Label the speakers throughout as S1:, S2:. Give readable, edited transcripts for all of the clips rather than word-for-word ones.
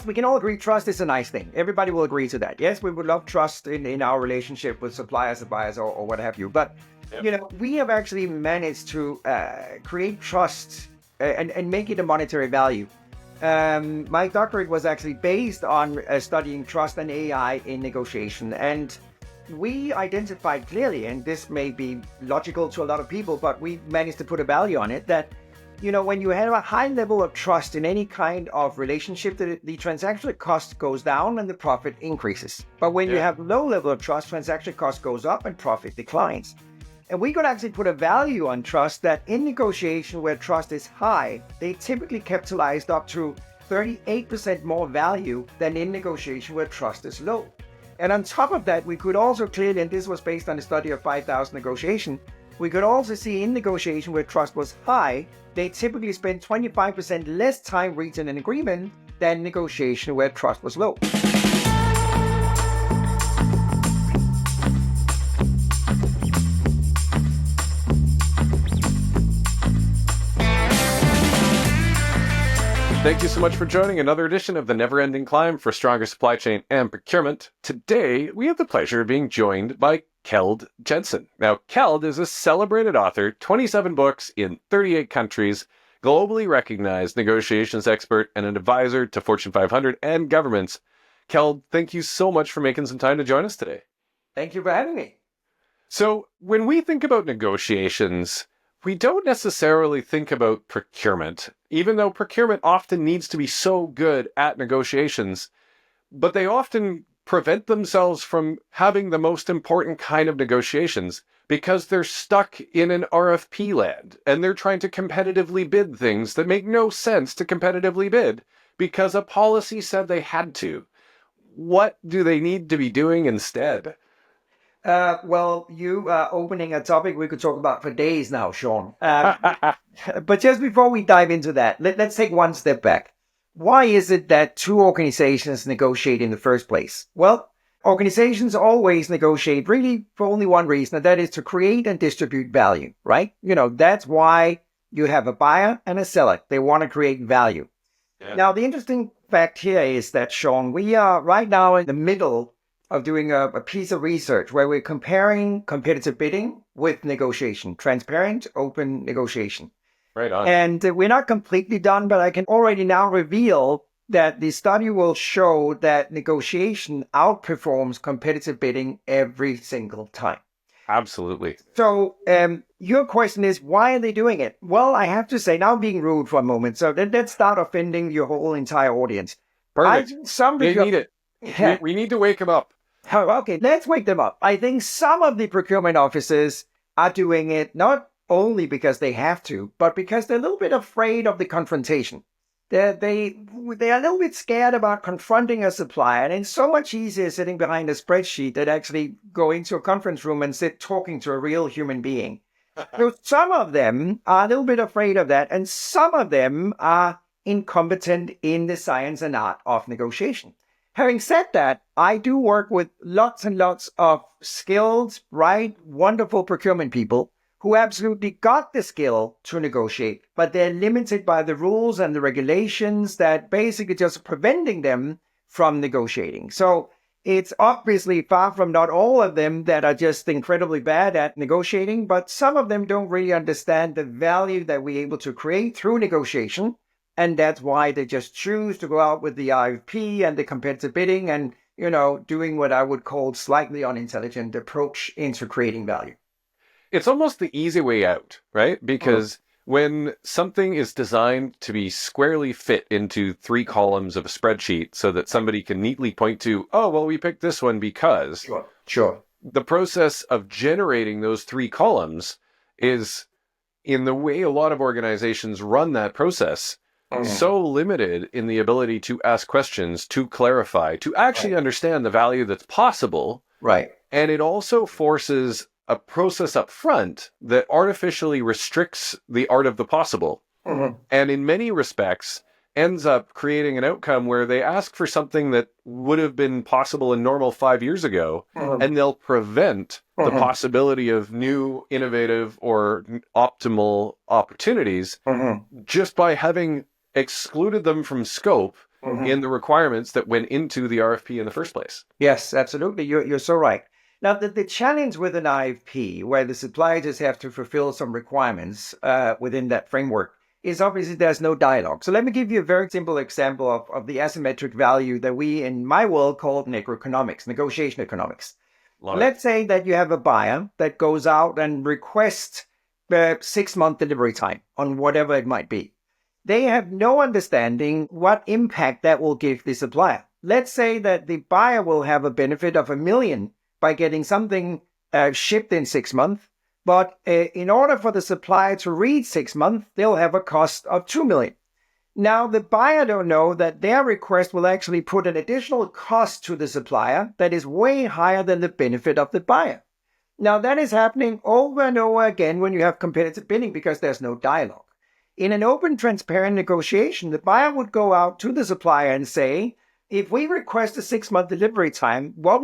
S1: We can all agree trust is a nice thing. Everybody will agree to that. Yes, we would love trust in our relationship with suppliers, buyers, or what have you. But, we have actually managed to create trust and make it a monetary value. My doctorate was actually based on studying trust and AI in negotiation. And we identified clearly, and this may be logical to a lot of people, but we managed to put a value on it, that when you have a high level of trust in any kind of relationship, the transaction cost goes down and the profit increases. But when you have low level of trust, transaction cost goes up and profit declines. And we could actually put a value on trust that in negotiation where trust is high, they typically capitalized up to 38% more value than in negotiation where trust is low. And on top of that, we could also clearly, and this was based on a study of 5,000 negotiation, we could also see in negotiation where trust was high, they typically spent 25% less time reaching an agreement than negotiation where trust was low.
S2: Thank you so much for joining another edition of the Never-Ending Climb for Stronger Supply Chain and Procurement. Today, we have the pleasure of being joined by Keld Jensen. Now, Keld is a celebrated author, 27 books in 38 countries, globally recognized negotiations expert, and an advisor to Fortune 500 and governments. Keld, thank you so much for making some time to join us today.
S1: Thank you for having me.
S2: So, when we think about negotiations, we don't necessarily think about procurement, even though procurement often needs to be so good at negotiations, but they often prevent themselves from having the most important kind of negotiations because they're stuck in an RFP land and they're trying to competitively bid things that make no sense to competitively bid because a policy said they had to. What do they need to be doing instead?
S1: Well, you are opening a topic we could talk about for days now, Sean. But just before we dive into that, let's take one step back. Why is it that two organizations negotiate in the first place? Well, organizations always negotiate really for only one reason, and that is to create and distribute value, right? That's why you have a buyer and a seller. They want to create value. Yeah. Now, the interesting fact here is that, Sean, we are right now in the middle of doing a piece of research where we're comparing competitive bidding with negotiation, transparent, open negotiation.
S2: Right on.
S1: And we're not completely done, but I can already now reveal that the study will show that negotiation outperforms competitive bidding every single time.
S2: Absolutely.
S1: So your question is, why are they doing it? Well, I have to say, now I'm being rude for a moment, so let's start offending your whole entire audience.
S2: Perfect. They need it. Yeah. We need to wake them up.
S1: Okay, let's wake them up. I think some of the procurement officers are doing it not only because they have to, but because they're a little bit afraid of the confrontation. They're a little bit scared about confronting a supplier, and it's so much easier sitting behind a spreadsheet than actually go into a conference room and sit talking to a real human being. So some of them are a little bit afraid of that, and some of them are incompetent in the science and art of negotiation. Having said that, I do work with lots and lots of skilled, bright, wonderful procurement people who absolutely got the skill to negotiate, but they're limited by the rules and the regulations that basically just preventing them from negotiating. So it's obviously far from not all of them that are just incredibly bad at negotiating, but some of them don't really understand the value that we're able to create through negotiation. And that's why they just choose to go out with the RFP and the competitive bidding and, doing what I would call slightly unintelligent approach into creating value.
S2: It's almost the easy way out, right? Because when something is designed to be squarely fit into 3 columns of a spreadsheet so that somebody can neatly point to, oh, well, we picked this one because...
S1: Sure.
S2: The process of generating those 3 columns is, in the way a lot of organizations run that process, so limited in the ability to ask questions, to clarify, to actually understand the value that's possible.
S1: Right.
S2: And it also forces a process up front that artificially restricts the art of the possible. And in many respects ends up creating an outcome where they ask for something that would have been possible in normal 5 years ago, and they'll prevent the possibility of new, innovative, or optimal opportunities just by having excluded them from scope in the requirements that went into the RFP in the first place.
S1: Yes, absolutely. You're so right. Now, the challenge with an IFP, where the supplier just have to fulfill some requirements within that framework, is obviously there's no dialogue. So let me give you a very simple example of the asymmetric value that we, in my world, call necro-economics, negotiation economics. Let's say that you have a buyer that goes out and requests 6-month delivery time on whatever it might be. They have no understanding what impact that will give the supplier. Let's say that the buyer will have a benefit of $1 million by getting something shipped in 6 months. But in order for the supplier to reach 6 months, they'll have a cost of $2 million. Now, the buyer don't know that their request will actually put an additional cost to the supplier that is way higher than the benefit of the buyer. Now, that is happening over and over again when you have competitive bidding because there's no dialogue. In an open, transparent negotiation, the buyer would go out to the supplier and say, if we request a 6-month delivery time, what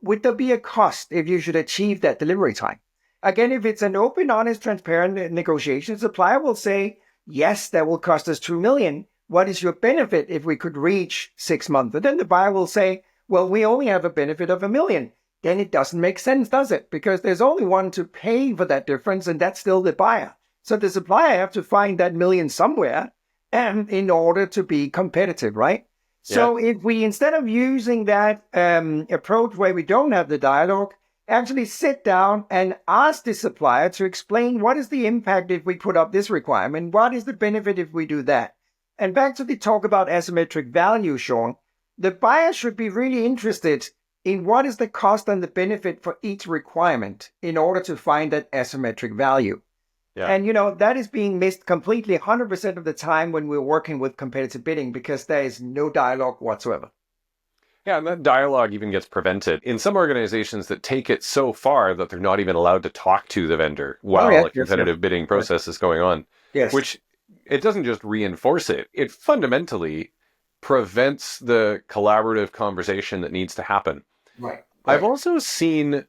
S1: would there be a cost if you should achieve that delivery time? Again, if it's an open, honest, transparent negotiation, the supplier will say, yes, that will cost us $2 million. What is your benefit if we could reach 6 months? And then the buyer will say, well, we only have a benefit of $1 million. Then it doesn't make sense, does it? Because there's only one to pay for that difference, and that's still the buyer. So the supplier have to find that $1 million somewhere in order to be competitive, right? So if we, instead of using that approach where we don't have the dialogue, actually sit down and ask the supplier to explain what is the impact if we put up this requirement, what is the benefit if we do that. And back to the talk about asymmetric value, Sean, the buyer should be really interested in what is the cost and the benefit for each requirement in order to find that asymmetric value. Yeah. And, that is being missed completely 100% of the time when we're working with competitive bidding because there is no dialogue whatsoever.
S2: Yeah, and that dialogue even gets prevented in some organizations that take it so far that they're not even allowed to talk to the vendor while a competitive bidding process is going on.
S1: Yes.
S2: Which, it doesn't just reinforce it, it fundamentally prevents the collaborative conversation that needs to happen.
S1: Right.
S2: I've also seen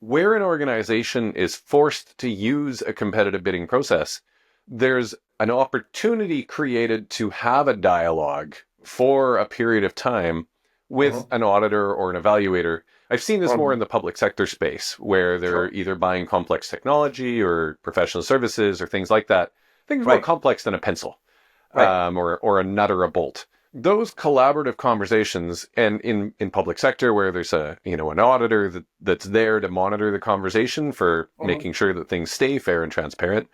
S2: where an organization is forced to use a competitive bidding process, there's an opportunity created to have a dialogue for a period of time with an auditor or an evaluator. I've seen this more in the public sector space, where they're either buying complex technology or professional services or things like that. Things more complex than a pencil, or a nut or a bolt. Those collaborative conversations, and in public sector where there's an auditor that's there to monitor the conversation for making sure that things stay fair and transparent.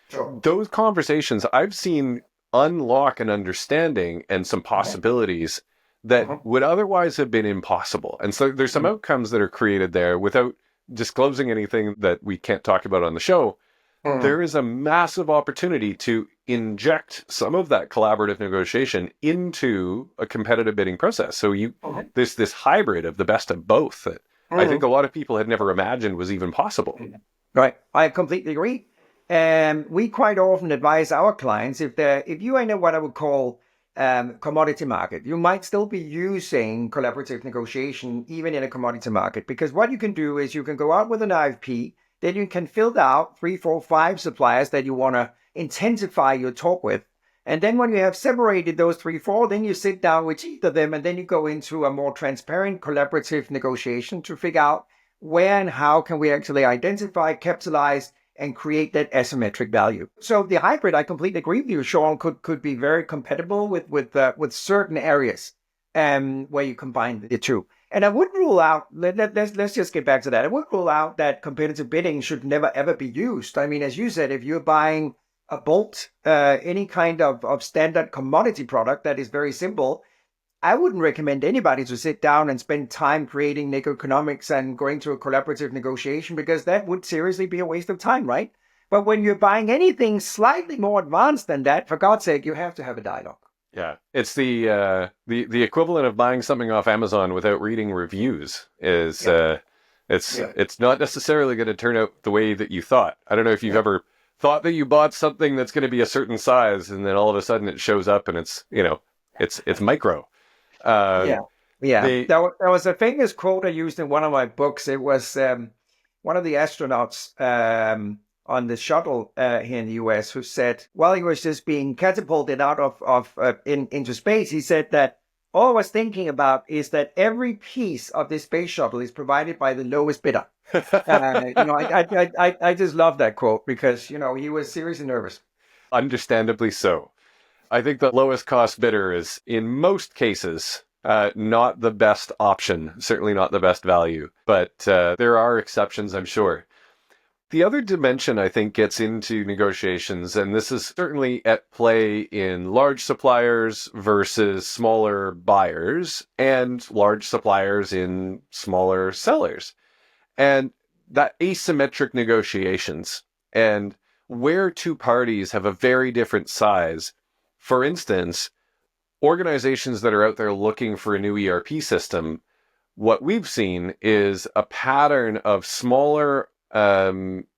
S2: Sure. Those conversations I've seen unlock an understanding and some possibilities that would otherwise have been impossible. And so there's some outcomes that are created there without disclosing anything that we can't talk about on the show. There is a massive opportunity to inject some of that collaborative negotiation into a competitive bidding process. So there's this hybrid of the best of both that I think a lot of people had never imagined was even possible.
S1: Right. I completely agree. And we quite often advise our clients, if you are in what I would call commodity market, you might still be using collaborative negotiation even in a commodity market, because what you can do is you can go out with an RFP. Then you can filter out 3, 4, 5 suppliers that you want to intensify your talk with. And then when you have separated those 3, 4, then you sit down with each of them and then you go into a more transparent collaborative negotiation to figure out where and how can we actually identify, capitalize, and create that asymmetric value. So the hybrid, I completely agree with you, Sean, could be very compatible with certain areas where you combine the two. And I wouldn't rule out, let's just get back to that. I wouldn't rule out that competitive bidding should never, ever be used. I mean, as you said, if you're buying a bolt, any kind of standard commodity product that is very simple, I wouldn't recommend anybody to sit down and spend time creating necro-economics and going to a collaborative negotiation, because that would seriously be a waste of time, right? But when you're buying anything slightly more advanced than that, for God's sake, you have to have a dialogue.
S2: Yeah, it's the equivalent of buying something off Amazon without reading reviews. It's not necessarily going to turn out the way that you thought. I don't know if you've ever thought that you bought something that's going to be a certain size, and then all of a sudden it shows up and it's micro.
S1: There was a famous quote I used in one of my books. It was one of the astronauts on the shuttle here in the US who said, while he was just being catapulted out into space, he said that all I was thinking about is that every piece of this space shuttle is provided by the lowest bidder. I just love that quote because, he was seriously nervous.
S2: Understandably so. I think the lowest cost bidder is, in most cases, not the best option, certainly not the best value, but there are exceptions, I'm sure. The other dimension, I think, gets into negotiations, and this is certainly at play in large suppliers versus smaller buyers, and large suppliers in smaller sellers. And that asymmetric negotiations, and where two parties have a very different size. For instance, organizations that are out there looking for a new ERP system, what we've seen is a pattern of smaller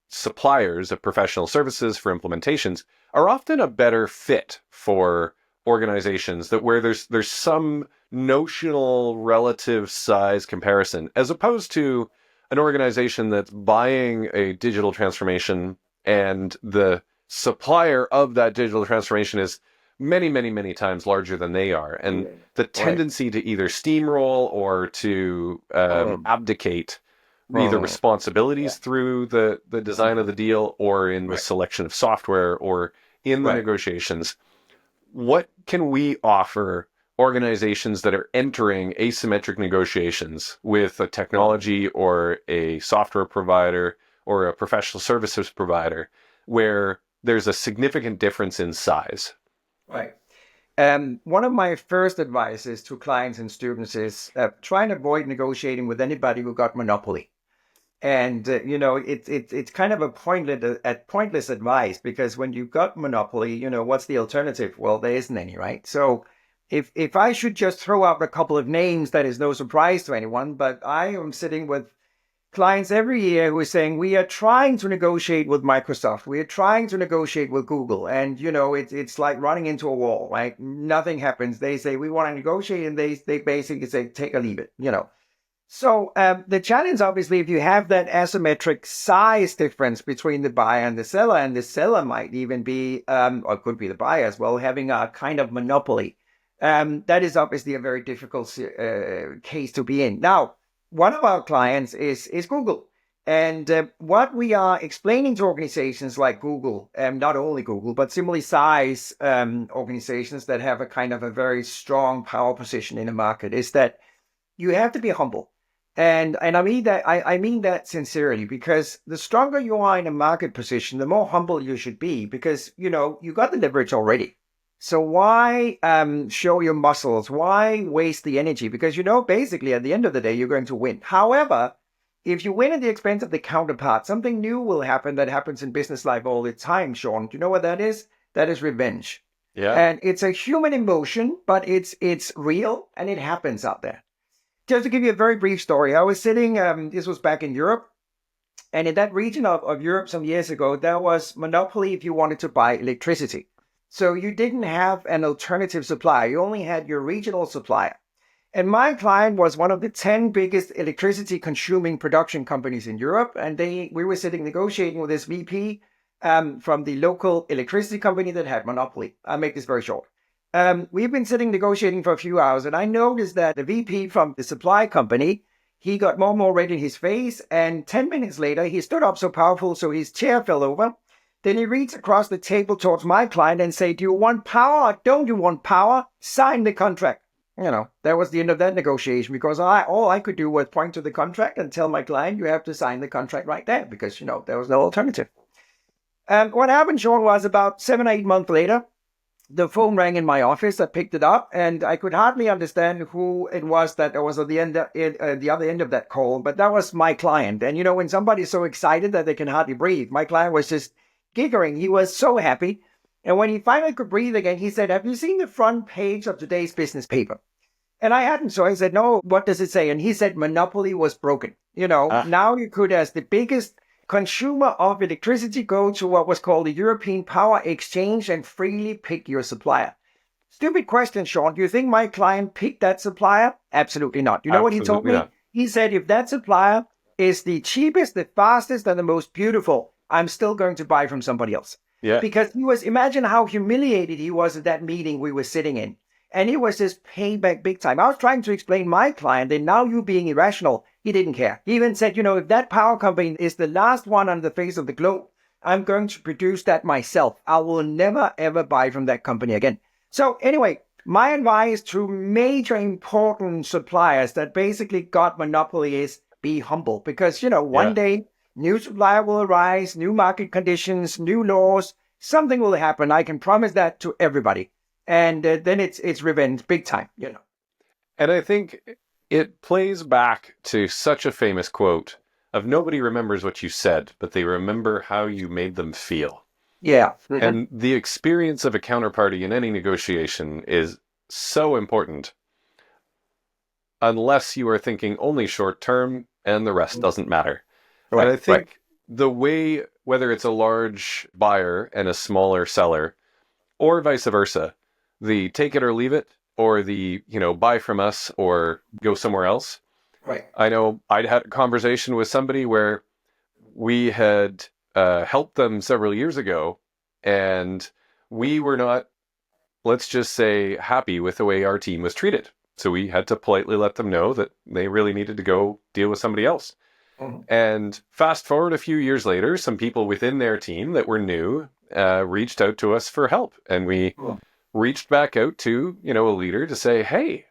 S2: suppliers of professional services for implementations are often a better fit for organizations that where there's some notional relative size comparison, as opposed to an organization that's buying a digital transformation and the supplier of that digital transformation is many, many, many times larger than they are. And the tendency to either steamroll or to abdicate either responsibilities through the design of the deal or in the selection of software or in the negotiations. What can we offer organizations that are entering asymmetric negotiations with a technology or a software provider or a professional services provider where there's a significant difference in size?
S1: Right. One of my first advices to clients and students is try and avoid negotiating with anybody who got monopoly. And, it's kind of a pointless advice because when you've got monopoly, what's the alternative? Well, there isn't any, right? So if I should just throw out a couple of names, that is no surprise to anyone, but I am sitting with clients every year who are saying, we are trying to negotiate with Microsoft. We are trying to negotiate with Google. And, it's like running into a wall, right? Nothing happens. They say, we want to negotiate. And they basically say, take or leave it, So the challenge, obviously, if you have that asymmetric size difference between the buyer and the seller might even be, or could be the buyer as well, having a kind of monopoly. That is obviously a very difficult case to be in. Now, one of our clients is Google. And what we are explaining to organizations like Google, not only Google, but similarly size organizations that have a kind of a very strong power position in the market, is that you have to be humble. And I mean that I mean that sincerely, because the stronger you are in a market position, the more humble you should be, because you got the leverage already. So why show your muscles? Why waste the energy? Because basically at the end of the day you're going to win. However, if you win at the expense of the counterpart, something new will happen that happens in business life all the time, Sean. Do you know what that is? That is revenge.
S2: Yeah.
S1: And it's a human emotion, but it's real and it happens out there. Just to give you a very brief story, I was sitting, this was back in Europe, and in that region of Europe some years ago, there was monopoly if you wanted to buy electricity. So you didn't have an alternative supplier. You only had your regional supplier. And my client was one of the 10 biggest electricity consuming production companies in Europe. And we were sitting negotiating with this VP from the local electricity company that had monopoly. I'll make this very short. We've been sitting negotiating for a few hours, and I noticed that the VP from the supply company, he got more and more red in his face, and 10 minutes later, he stood up so powerful, so his chair fell over. Then he reached across the table towards my client and said, do you want power or don't you want power? Sign the contract. That was the end of that negotiation, because all I could do was point to the contract and tell my client, you have to sign the contract right there, because, there was no alternative. And what happened, Sean, was about 7 or 8 months later, the phone rang in my office. I picked it up, and I could hardly understand who it was that was at the other end of that call, but that was my client. And when somebody's so excited that they can hardly breathe, my client was just giggling. He was so happy. And when he finally could breathe again, he said, have you seen the front page of today's business paper? And I hadn't. So I said, no, what does it say? And he said, monopoly was broken. Now you could, as the biggest consumer of electricity, go to what was called the European Power Exchange and freely pick your supplier. Stupid question, Sean. Do you think my client picked that supplier? Absolutely not. You know what he told me? Not. He said, if that supplier is the cheapest, the fastest, and the most beautiful, I'm still going to buy from somebody else.
S2: Yeah.
S1: Because imagine how humiliated he was at that meeting we were sitting in. And it was just payback big time. I was trying to explain my client, and now you being irrational, he didn't care. He even said, if that power company is the last one on the face of the globe, I'm going to produce that myself. I will never, ever buy from that company again. So anyway, my advice to major important suppliers that basically got monopoly is be humble. Because, one day, new supplier will arise, new market conditions, new laws, something will happen. I can promise that to everybody. And then it's revenge big time.
S2: And I think it plays back to such a famous quote of nobody remembers what you said, but they remember how you made them feel.
S1: Yeah.
S2: And the experience of a counterparty in any negotiation is so important unless you are thinking only short term and the rest doesn't matter.
S1: Right,
S2: and I think the way, whether it's a large buyer and a smaller seller, or vice versa, the take it or leave it, or the, buy from us or go somewhere else.
S1: Right.
S2: I know I'd had a conversation with somebody where we had helped them several years ago, and we were not, let's just say, happy with the way our team was treated. So we had to politely let them know that they really needed to go deal with somebody else.
S1: Mm-hmm.
S2: And fast forward a few years later, some people within their team that were new reached out to us for help. And we reached back out to, a leader to say, hey,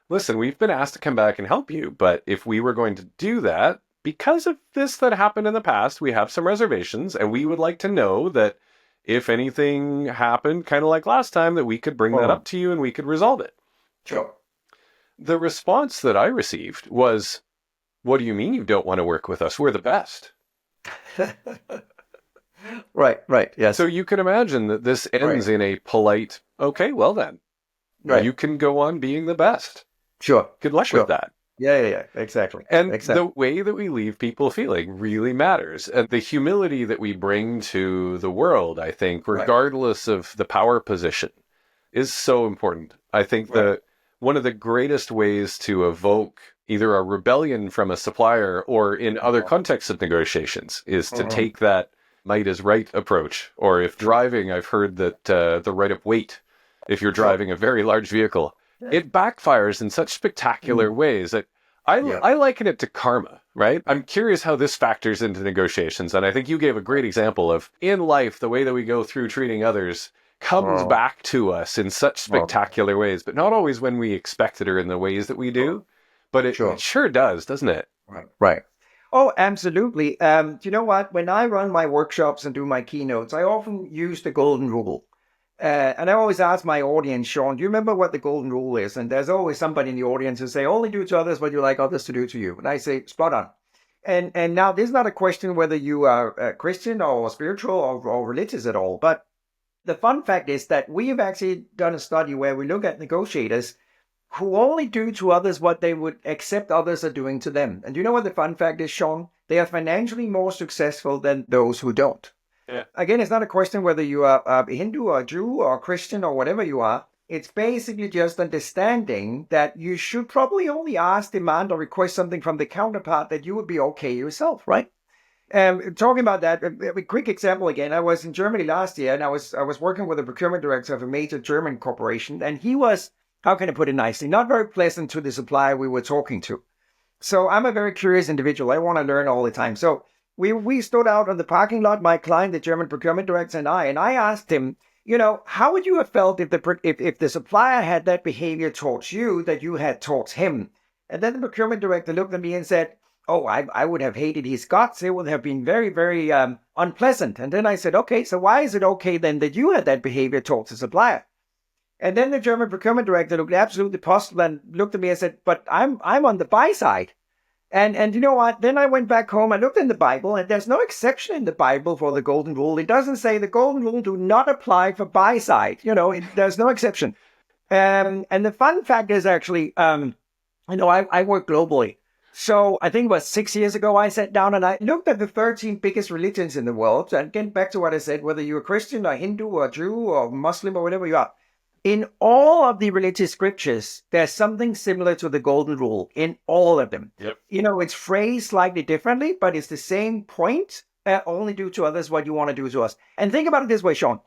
S2: listen, we've been asked to come back and help you. But if we were going to do that, because of this that happened in the past, we have some reservations. And we would like to know that if anything happened, kind of like last time, that we could bring that up to you and we could resolve it.
S1: Sure.
S2: The response that I received was, what do you mean you don't want to work with us? We're the best.
S1: Right. Yes.
S2: So you can imagine that this ends in a polite, okay, well then.
S1: Right.
S2: You can go on being the best.
S1: Sure.
S2: Good luck with that.
S1: Yeah. Exactly.
S2: And the way that we leave people feeling really matters. And the humility that we bring to the world, I think, regardless of the power position, is so important. I think that one of the greatest ways to evoke either a rebellion from a supplier or in other contexts of negotiations is to take that might is right approach. Or if driving, I've heard that the right of weight, if you're driving a very large vehicle, it backfires in such spectacular ways that I liken it to karma, right? I'm curious how this factors into negotiations. And I think you gave a great example of, in life, the way that we go through treating others comes back to us in such spectacular ways, but not always when we expect it or in the ways that we do. But it sure does, doesn't it?
S1: Right. Oh, absolutely. Do you know what? When I run my workshops and do my keynotes, I often use the golden rule. And I always ask my audience, Sean, do you remember what the golden rule is? And there's always somebody in the audience who say, only do to others what you like others to do to you. And I say, spot on. And now this is not a question whether you are Christian or spiritual or religious at all. But the fun fact is that we've actually done a study where we look at negotiators who only do to others what they would accept others are doing to them. And do you know what the fun fact is, Sean? They are financially more successful than those who don't.
S2: Yeah.
S1: Again, it's not a question whether you are a Hindu or Jew or Christian or whatever you are. It's basically just understanding that you should probably only ask, demand, or request something from the counterpart that you would be okay yourself, right? Talking about that, a quick example again. I was in Germany last year, and I was working with a procurement director of a major German corporation, and he was, how can I put it nicely, not very pleasant to the supplier we were talking to. So I'm a very curious individual. I want to learn all the time. So we stood out on the parking lot, my client, the German procurement director, and I asked him, how would you have felt if the supplier had that behavior towards you that you had towards him? And then the procurement director looked at me and said, oh, I would have hated his guts. It would have been very, very unpleasant. And then I said, okay, so why is it okay then that you had that behavior towards the supplier? And then the German procurement director looked absolutely puzzled and looked at me and said, but I'm on the buy side. And you know what? Then I went back home. I looked in the Bible, and there's no exception in the Bible for the golden rule. It doesn't say the golden rule do not apply for buy side. There's no exception. And the fun fact is actually, I work globally. So I think it was 6 years ago, I sat down and I looked at the 13 biggest religions in the world. And getting back to what I said, whether you're a Christian or Hindu or Jew or Muslim or whatever you are, in all of the religious scriptures, there's something similar to the golden rule in all of them.
S2: Yep.
S1: It's phrased slightly differently, but it's the same point. Only do to others what you want to do to us. And think about it this way, Sean.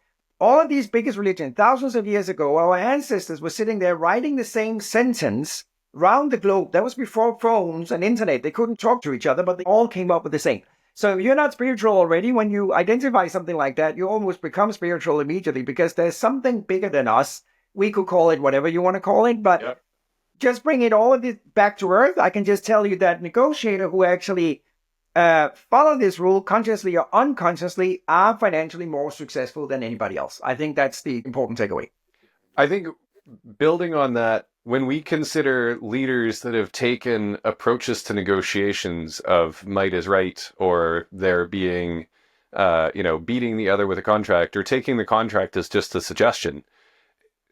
S1: all of these biggest religions, thousands of years ago, our ancestors were sitting there writing the same sentence around the globe. That was before phones and internet. They couldn't talk to each other, but they all came up with the same. So if you're not spiritual already, when you identify something like that, you almost become spiritual immediately because there's something bigger than us. We could call it whatever you want to call it, but just bringing all of this back to earth, I can just tell you that negotiator who actually follow this rule consciously or unconsciously are financially more successful than anybody else. I think that's the important takeaway.
S2: I think building on that, when we consider leaders that have taken approaches to negotiations of might is right, or they're being, beating the other with a contract, or taking the contract as just a suggestion,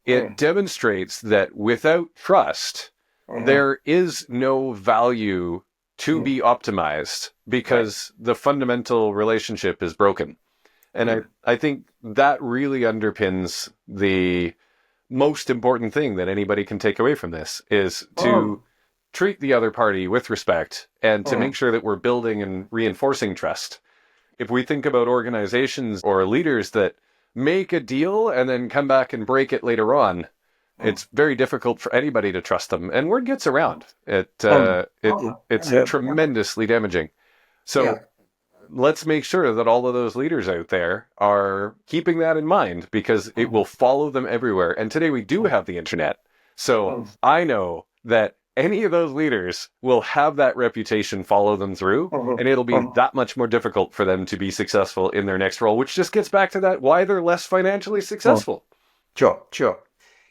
S2: it demonstrates that without trust, there is no value to be optimized because the fundamental relationship is broken. And I think that really underpins the most important thing that anybody can take away from this is to treat the other party with respect and to make sure that we're building and reinforcing trust. If we think about organizations or leaders that make a deal and then come back and break it later on, it's very difficult for anybody to trust them. And word gets around. It's tremendously damaging. So let's make sure that all of those leaders out there are keeping that in mind because it will follow them everywhere. And today we do have the internet. So I know that any of those leaders will have that reputation follow them through, and it'll be that much more difficult for them to be successful in their next role, which just gets back to that why they're less financially successful.
S1: Sure.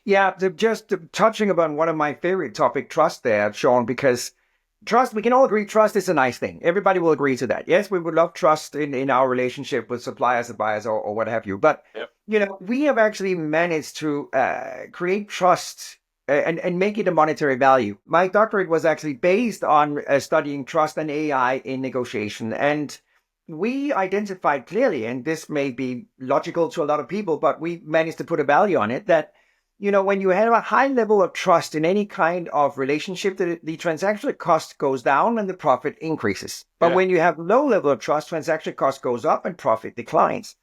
S1: Yeah, just touching upon one of my favorite topic, trust there, Sean, because trust, we can all agree trust is a nice thing. Everybody will agree to that. Yes, we would love trust in our relationship with suppliers and buyers or what have you. But, we have actually managed to create trust and make it a monetary value. My doctorate was actually based on studying trust and AI in negotiation. And we identified clearly, and this may be logical to a lot of people, but we managed to put a value on it that when you have a high level of trust in any kind of relationship, the transaction cost goes down and the profit increases. But when you have low level of trust, transaction cost goes up and profit declines.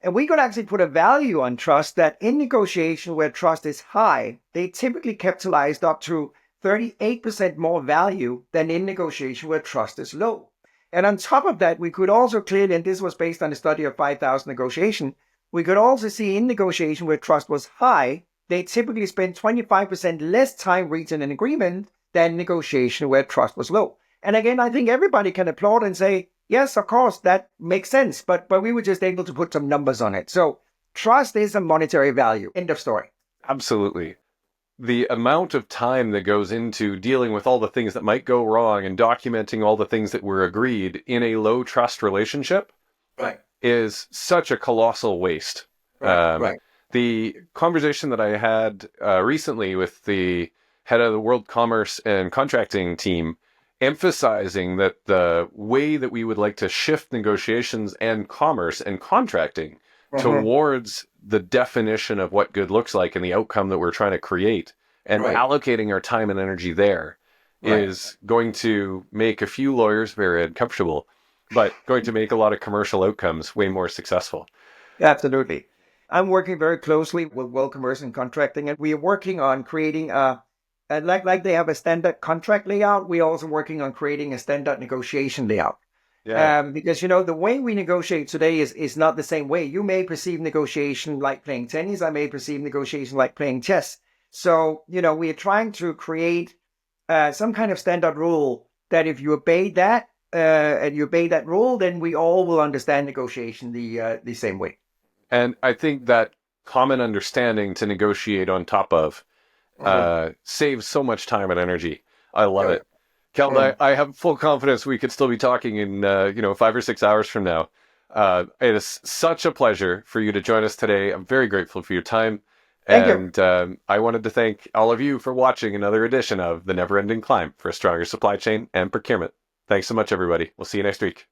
S1: And we could actually put a value on trust that in negotiation where trust is high, they typically capitalized up to 38% more value than in negotiation where trust is low. And on top of that, we could also clearly, and this was based on a study of 5,000 negotiation, we could also see in negotiation where trust was high, they typically spend 25% less time reaching an agreement than negotiation where trust was low. And again, I think everybody can applaud and say, yes, of course, that makes sense. But we were just able to put some numbers on it. So trust is a monetary value. End of story.
S2: Absolutely. The amount of time that goes into dealing with all the things that might go wrong and documenting all the things that were agreed in a low trust relationship is such a colossal waste. Right. The conversation that I had recently with the head of the World Commerce and Contracting team, emphasizing that the way that we would like to shift negotiations and commerce and contracting towards the definition of what good looks like and the outcome that we're trying to create and allocating our time and energy there is going to make a few lawyers very uncomfortable, but going to make a lot of commercial outcomes way more successful.
S1: Absolutely. I'm working very closely with World Commerce and Contracting, and we are working on creating like they have a standard contract layout, we're also working on creating a standard negotiation layout. Because, the way we negotiate today is not the same way. You may perceive negotiation like playing tennis. I may perceive negotiation like playing chess. So, we are trying to create some kind of standard rule that if you obey that and you obey that rule, then we all will understand negotiation the same way.
S2: And I think that common understanding to negotiate on top of saves so much time and energy. I love it. Keld, I have full confidence we could still be talking in 5 or 6 hours from now. It is such a pleasure for you to join us today. I'm very grateful for your time.
S1: Thank
S2: you. I wanted to thank all of you for watching another edition of The Never Ending Climb for a Stronger Supply Chain and Procurement. Thanks so much, everybody. We'll see you next week.